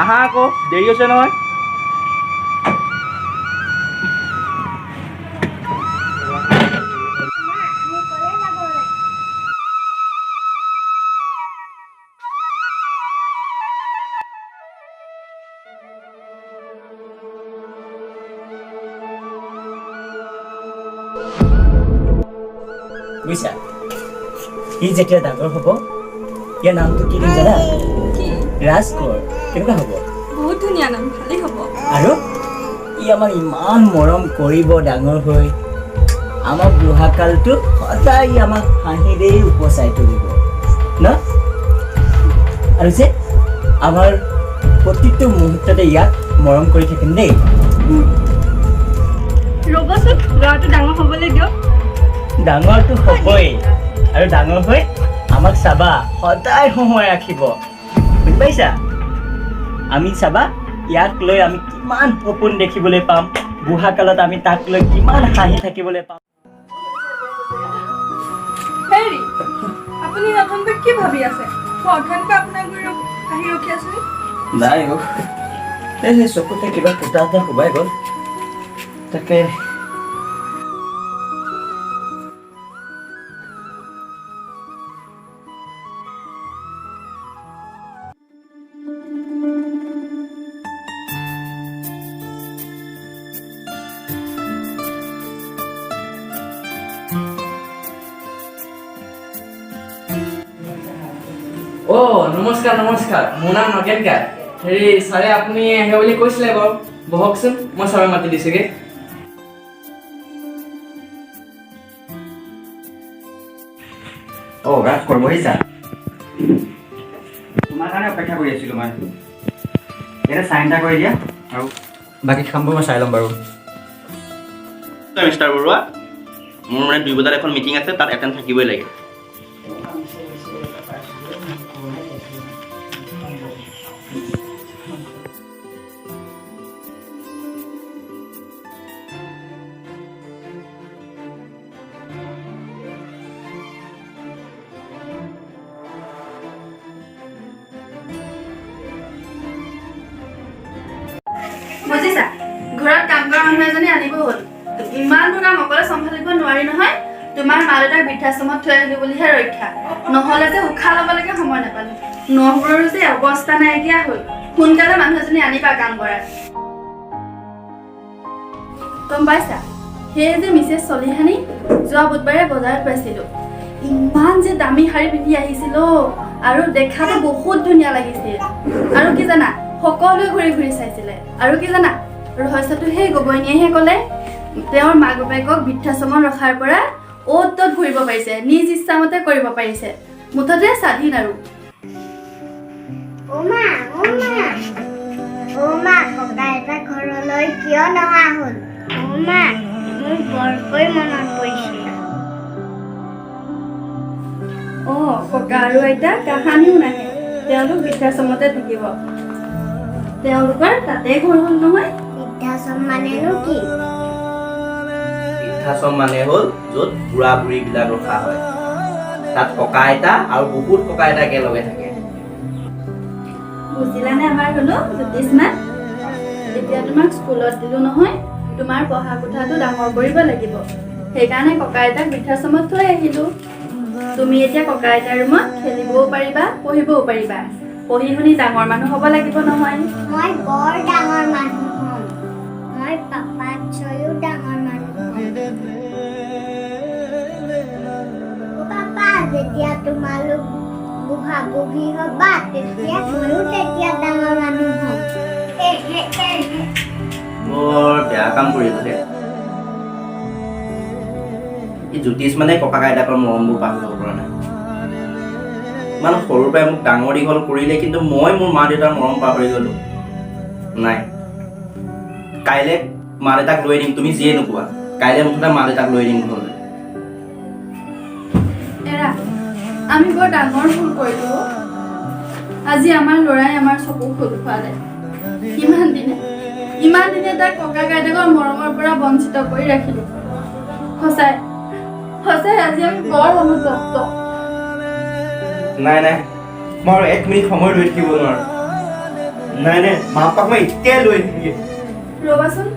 আহা আকৌ দেৰি হৈছে নহয়। বুজিছা ই যেতিয়া ডাঙৰ হ'ব ইয়াৰ নামটো কি দিম জানা? ৰাজকোঁৱৰ। কেনেকুৱা হ'ব? বহুত ধুনীয়া নাম, ভালেই হ'ব। আৰু ই আমাক ইমান মৰম কৰিব ডাঙৰ হৈ আমাৰ বুঢ়াকালটো সদায় আমাক হাঁহিৰেই উপচাই তুলিব ন? আৰু যে আমাৰ প্ৰতিটো মুহূৰ্ততে ইয়াক মৰম কৰি থাকিম দেই। ৰ'বচোন, ল'ৰাটো ডাঙৰ হ'বলৈ দিয়ক। ডাঙৰটো হ'বই আৰু ডাঙৰ হৈ আমাক চাবা সদায় সময় ৰাখিব। বুজি পাইছা? আমি চাবা ইয়াক লৈ আমি কিমান সপোন দেখিবলৈ পাম, বুঢ়া কালত আমি তাক লৈ কিমান হাঁহি থাকিবলৈ পাম। হেৰি, আপুনি নতুনকৈ কি ভাবি আছে? মই অৰ্থনকৈ আপোনাক গৈ আহি ৰখি আছো। নাই এই চকুতে কিবা ফুটা এটা সোমাই গ'ল, তাকে নমস্কাৰ নমস্কাৰ, মোৰ নাম নগেনকাৰ। হেৰি ছাৰে আপুনি আহিব বুলি কৈছিলে বাৰু, বহকচোন, মই ছাৰক মাতি দিছোঁগৈ। ৰাজকোঁৱৰ বহিছা? তোমাৰ কাৰণে অপেক্ষা কৰি আছিলোঁ মই। ইয়াতে চাইন এটা কৰি দিয়া আৰু বাকী কামবোৰ মই চাই ল'ম বাৰু। মিষ্টাৰ বৰুৱা, মোৰ মানে 2 বজাত এখন মিটিং আছে, তাত এটেণ্ড থাকিবই লাগে। বুজিছা, ঘৰত কাম কৰা মানুহ এজনী আনিব হ'ল। ইমান দূৰ কাম অকলে চম্ভালিব নোৱাৰি নহয়। তোমাৰ মা দেউতাক বৃদ্ধাশ্ৰমত থৈ আহিলো বুলিহে ৰক্ষা, নহ'লে যে উশাহ ল'বলৈকে সময় নাপালো। নহবোৰৰো যে অৱস্থা নাইকিয়া হ'ল। সোনকালে মানুহ এজনী আনিবা কাম কৰা। গম পাইছা, সেই যে মিছেছ চলিহানী যোৱা বুধবাৰে বজাৰত পাইছিলো। ইমান যে দামী শাৰী পিন্ধি আহিছিল আৰু দেখাতো বহুত ধুনীয়া লাগিছিল। আৰু কি জানা, সকলোৱে ঘূৰি ঘূৰি চাইছিলে। আৰু কি জানা, ৰহস্যটো সেই গগৈনীয়েহে ক'লে। তেওঁৰ মাক বাপেকক বৃদ্ধাশ্ৰমত ৰখাৰ পৰা অ'ত ত'ত ঘূৰিব পাৰিছে, নিজ ইচ্ছামতে কৰিব পাৰিছে। মুঠতে স্বাধীন আৰু। ককা এটা ঘৰলৈ কিয় নহা হ'ল? মোৰ বৰকৈ মনত পৰিছিল। ককা আৰু আইতা কাহানিও নাহে, তেওঁলোক বৃদ্ধাশ্ৰমতে থাকিব। তেওঁলোকৰ তাতে ঘৰ হ'ল নহয়। বৃদ্ধাশ্ৰম মানেনো কি? বৃদ্ধাশ্ৰম মানে হ'ল য'ত বুঢ়া বুঢ়ীবিলাক ৰখা হয়। তাত ককা আইতা আৰু বহুত ককা আইতা একেলগে থাকে। বুজিলানে আমাৰ হলো জ্যোতিষ্মা? এতিয়া তোমাক স্কুলত দিলো নহয়, তোমাৰ পঢ়া কোঠাটো ডাঙৰ কৰিব লাগিব। সেইকাৰণে ককা আইতাক বৃদ্ধাশ্ৰমত থৈ আহিলো। তুমি এতিয়া ককা আইতাৰ ৰুমত খেলিবও পাৰিবা, পঢ়িবও পাৰিবা। পঢ়ি শুনি ডাঙৰ মানুহ হ'ব লাগিব নহয়। মই বৰ ডাঙৰ মানুহ হ'ম। মই পাপাতকৈও ডাঙৰ মানুহ হ'ম। পাপা, যেতিয়া তোমালোক বুঢ়া বুঢ়ী হ'বা, তেতিয়া ময়ো তেতিয়া ডাঙৰ মানুহ হ'ম। বৰ বেয়া কাম কৰিব দে। জ্যোতিষ মানে ককা আইতাকৰ মৰমবোৰ পাহৰিব পৰা নাই। ইমান সৰুৰ পৰাই মোক ডাঙৰ দীঘল কৰিলে, কিন্তু মই মোৰ মা দেউতাৰ মৰম পাহৰি গলো। নাই, কাইলৈ মা দেউতাক লৈ দিম, তুমি যিয়ে নোকোৱা। কাইলৈ মুঠতে মা দেউতাক লৈ দিম ঘৰলৈ। এৰা, আমি বৰ ডাঙৰ ভুল কৰিলো। আজি আমাৰ ল'ৰাই আমাৰ চকু খোল খুৱালে। ইমান দিনে তাক ককা আইতাকৰ মৰমৰ পৰা বঞ্চিত কৰি ৰাখিলো। সঁচাই আজি আমি বৰ অনুতপ্ত। নাই, মই আৰু 1 মিনিট সময় ৰৈ থাকিব নোৱাৰো। নাই নাই মা পাপাক মই এতিয়াই লৈ আহিমগৈ ৰ'বাচোন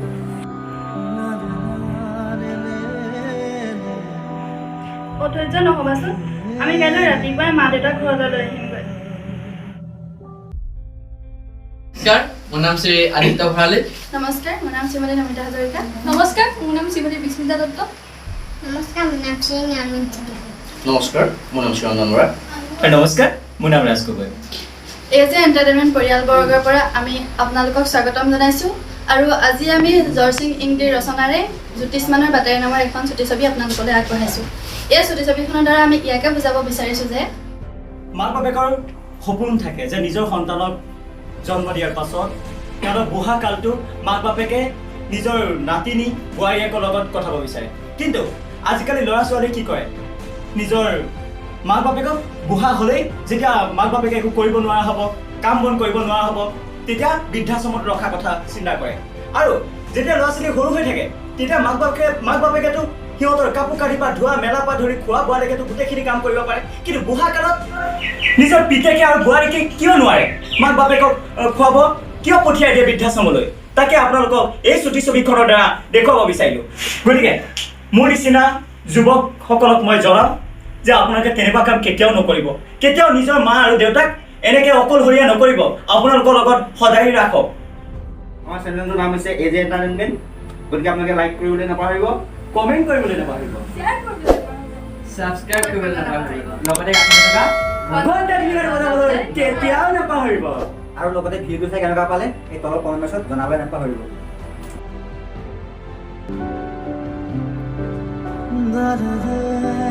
অধৈৰ্য নহ'বাচোন আমি কাইলৈ ৰাতিপুৱাই মা দেউতাক ঘৰলৈ লৈ আহিমগৈ নমস্কাৰ মোৰ নাম শ্ৰী আদিত্য ভৰালী নমস্কাৰ মোৰ নাম শ্ৰীমতী নমিতা হাজৰিকা নমস্কাৰ মোৰ নাম শ্ৰীমতী বিস্মিতা দত্ত নমস্কাৰ মোৰ নাম শ্ৰী জ্ঞানমন্তী নমস্কাৰ মোৰ নাম শ্ৰীৰঞ্জন বৰা নমস্কাৰ মোৰ নাম ৰাজ গগৈ এজে এণ্টাৰটেইনমেণ্ট পৰিয়ালবৰ্গৰ পৰা আমি আপোনালোকক স্বাগতম জনাইছোঁ আৰু আজি আমি জয়সিং ইংগিৰ ৰচনাৰে জ্যোতিষ্মানৰ বাতৰি নামৰ এখন ছুটিছবি আপোনালোকলৈ আগবঢ়াইছোঁ এই ছুটিছবিখনৰ দ্বাৰা আমি ইয়াকে বুজাব বিচাৰিছোঁ যে মাক বাপেকৰ সপোন থাকে যে নিজৰ সন্তানক জন্ম দিয়াৰ পাছত সিহঁতৰ বুঢ়া কালটো মাক বাপেকে নিজৰ নাতিনী বোৱাৰীয়েকৰ লগত কটাব বিচাৰে কিন্তু আজিকালি ল'ৰা ছোৱালীয়ে কি কৰে নিজৰ মাক বাপেকক বুঢ়া হ'লেই যেতিয়া মাক বাপেকে একো কৰিব নোৱাৰা হ'ব কাম বন কৰিব নোৱাৰা হ'ব তেতিয়া বৃদ্ধাশ্ৰমত ৰখা কথা চিন্তা কৰে আৰু যেতিয়া ল'ৰা ছোৱালী সৰু হৈ থাকে তেতিয়া মাক বাপেকেতো সিহঁতৰ কাপোৰ কাঢ়ি পৰা ধোৱা মেলা পৰা ধৰি খোৱা বোৱালৈকেতো গোটেইখিনি কাম কৰিব পাৰে কিন্তু বুঢ়া কালত নিজৰ পিতেকে আৰু বোৱাৰীকে কিয় নোৱাৰে মাক বাপেকক খুৱাব কিয় পঠিয়াই দিয়ে বৃদ্ধাশ্ৰমলৈ তাকে আপোনালোকক এই ছবিখনৰ দ্বাৰা দেখুৱাব বিচাৰিলোঁ গতিকে মোৰ নিচিনা যুৱকসকলক মই জনাম যে আপোনালোকে তেনেকুৱা কাম কেতিয়াও নকৰিব কেতিয়াও নিজৰ মা আৰু দেউতাক এনেকৈ অকলশৰীয়া নকৰিব আপোনালোকৰ লগত সদায় ৰাখক আমাৰ চেনেলটোৰ নাম হৈছে এজে এণ্টাৰটেইনমেণ্ট গতিকে আপোনালোকে লাইক কৰিবলৈ নাপাহৰিব কমেণ্ট কৰিবলৈ নাপাহৰিব ছাবস্ক্ৰাইব কৰিবলৈ নাপাহৰিব লগতে কাষতে থকা ঘণ্টা টিভিৰ বজাবলৈ কেতিয়াও নাপাহৰিব আৰু লগতে ভিডিঅ'টো চাই কেনেকুৱা পালে এই তলৰ কমেণ্ট বক্সত জনাবলৈ নাপাহৰিব Da da da